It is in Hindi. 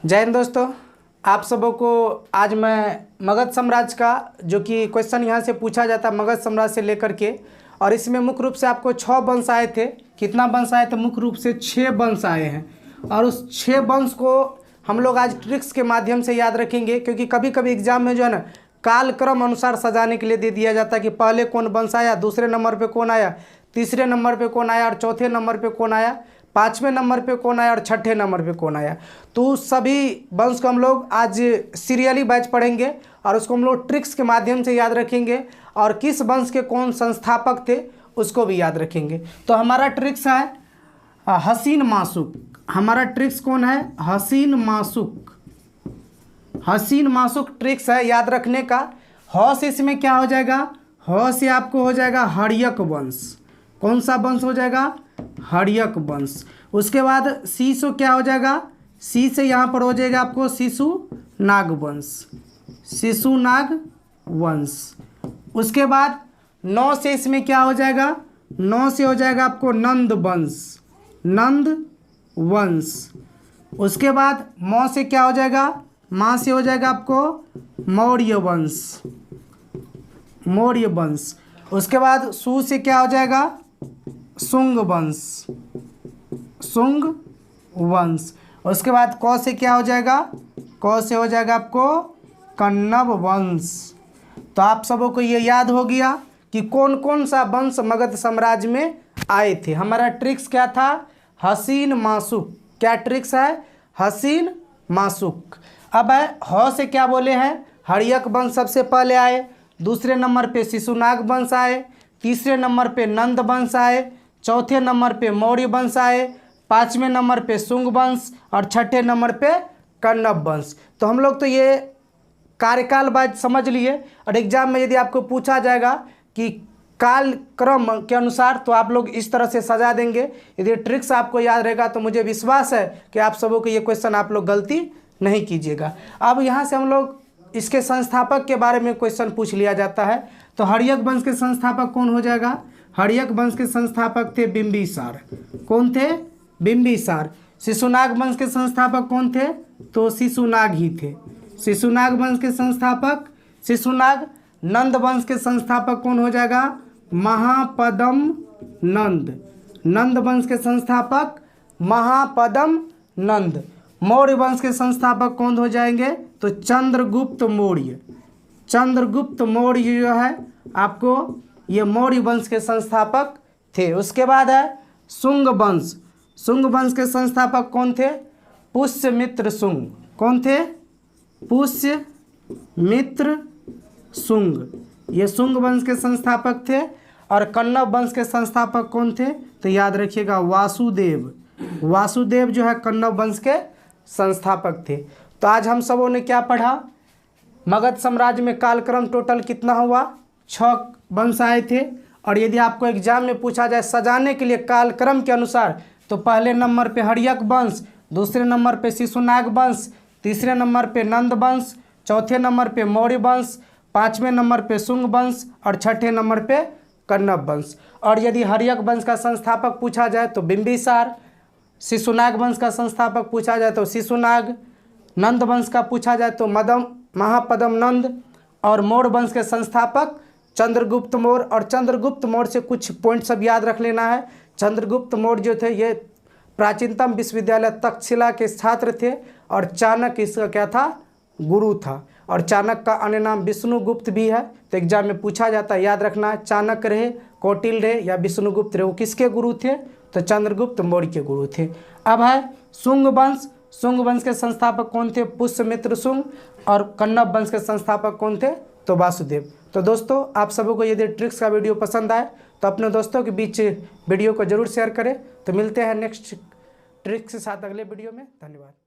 जय हिंद दोस्तों, आप सबों को आज मैं मगध साम्राज्य का जो कि क्वेश्चन यहाँ से पूछा जाता है मगध साम्राज्य से लेकर के, और इसमें मुख्य रूप से आपको 6 वंश आए थे। कितना वंश आए थे? मुख्य रूप से 6 वंश आए हैं, और उस 6 वंश को हम लोग आज ट्रिक्स के माध्यम से याद रखेंगे, क्योंकि कभी कभी एग्जाम में जो है ना कालक्रम अनुसार सजाने के लिए दे दिया जाता है कि पहले कौन वंश आया, दूसरे नंबर पे कौन आया, तीसरे नंबर पे कौन आया, और चौथे नंबर पे कौन आया, 5वें नंबर पे कौन आया और 6ठे नंबर पे कौन आया। तो सभी वंश को हम लोग आज सीरियली बैच पढ़ेंगे और उसको हम लोग ट्रिक्स के माध्यम से याद रखेंगे, और किस वंश के कौन संस्थापक थे उसको भी याद रखेंगे। तो हमारा ट्रिक्स है हसीन माशुक। हमारा ट्रिक्स कौन है? हसीन माशुक। हसीन माशुक ट्रिक्स है याद रखने का। ह से इसमें क्या हो जाएगा? ह से आपको हो जाएगा हर्यक वंश। कौन सा वंश हो जाएगा? हर्यक वंश। उसके बाद सी से क्या हो जाएगा? सी से यहाँ पर हो जाएगा आपको शिशुनाग वंश। शिशुनाग वंश। उसके बाद 9 से इसमें क्या हो जाएगा? 9 से हो जाएगा आपको नंद वंश। नंद वंश। उसके बाद मौ से क्या हो जाएगा? माँ से हो जाएगा आपको मौर्य वंश। मौर्य वंश। उसके बाद सु से क्या हो जाएगा? शुंग वंश। शुंग वंश। उसके बाद क से क्या हो जाएगा? क से हो जाएगा आपको कण्व वंश। तो आप सबों को ये याद हो गया कि कौन कौन सा वंश मगध साम्राज्य में आए थे। हमारा ट्रिक्स क्या था? हसीन माशुक। क्या ट्रिक्स है? हसीन माशुक। अब है ह से क्या बोले हैं? हर्यक वंश सबसे पहले आए, दूसरे नंबर पे शिशुनाग वंश आए, तीसरे नंबर पे नंद वंश आए, चौथे नंबर पे मौर्य वंश आए, 5वें नंबर पे शुंग वंश, और 6ठे नंबर पे कण्व वंश। तो हम लोग तो ये कार्यकाल बाद समझ लिए, और एग्जाम में यदि आपको पूछा जाएगा कि काल क्रम के अनुसार, तो आप लोग इस तरह से सजा देंगे। यदि ट्रिक्स आपको याद रहेगा तो मुझे विश्वास है कि आप सबों को ये क्वेश्चन आप लोग गलती नहीं कीजिएगा। अब यहाँ से हम लोग इसके संस्थापक के बारे में क्वेश्चन पूछ लिया जाता है। तो हर्यक वंश के संस्थापक कौन हो जाएगा? हर्यक वंश के संस्थापक थे बिंबिसार। कौन थे? बिंबिसार। शिशुनाग वंश के संस्थापक कौन थे? तो शिशुनाग ही थे। शिशुनाग वंश के संस्थापक शिशुनाग। नंद वंश के संस्थापक कौन हो जाएगा? महापद्म नंद। नंद वंश के संस्थापक महापद्म नंद। मौर्य वंश के संस्थापक कौन हो जाएंगे? तो चंद्रगुप्त मौर्य। चंद्रगुप्त मौर्य जो है आपको ये मौर्य वंश के संस्थापक थे। उसके बाद है शुंग वंश। शुंग वंश के संस्थापक कौन थे? पुष्यमित्र शुंग। कौन थे? पुष्यमित्र शुंग। ये शुंग वंश के संस्थापक थे। और कण्व वंश के संस्थापक कौन थे? तो याद रखिएगा वासुदेव। वासुदेव जो है कण्व वंश के संस्थापक थे। तो आज हम सबों ने क्या पढ़ा? मगध साम्राज्य में कालक्रम टोटल कितना हुआ? 6 वंश आए थे। और यदि आपको एग्जाम में पूछा जाए सजाने के लिए कालक्रम के अनुसार, तो पहले नंबर पे हर्यक वंश, दूसरे नंबर पे शिशुनाग वंश, तीसरे नंबर पे नंद वंश, चौथे नंबर पे मौर्य वंश, 5वें नंबर पे शुंग वंश, और 6ठे नंबर पे कण्व वंश। और यदि हर्यक वंश का संस्थापक पूछा जाए तो बिंबिसार, शिशुनाग वंश का संस्थापक पूछा जाए तो शिशुनाग, नंद वंश का पूछा जाए तो महापद्म नंद, और मौर्य वंश के संस्थापक चंद्रगुप्त मौर्य। और चंद्रगुप्त मौर्य से कुछ पॉइंट सब याद रख लेना है। चंद्रगुप्त मौर्य जो थे ये प्राचीनतम विश्वविद्यालय तक्षशिला के छात्र थे, और चाणक्य इसका क्या था? गुरु था। और चाणक्य का अन्य नाम विष्णुगुप्त भी है। तो एग्जाम में पूछा जाता है, याद रखना है, चाणक्य रहे, कौटिल्य रहे या विष्णुगुप्त रहे, वो किसके गुरु थे? तो चंद्रगुप्त मौर्य के गुरु थे। अब है शुंग वंश। शुंग वंश के संस्थापक कौन थे? पुष्यमित्र शुंग। और कण्व वंश के संस्थापक कौन थे? तो वासुदेव। तो दोस्तों आप सबों को यदि ट्रिक्स का वीडियो पसंद आए तो अपने दोस्तों के बीच वीडियो को जरूर शेयर करें। तो मिलते हैं नेक्स्ट ट्रिक्स के साथ अगले वीडियो में। धन्यवाद।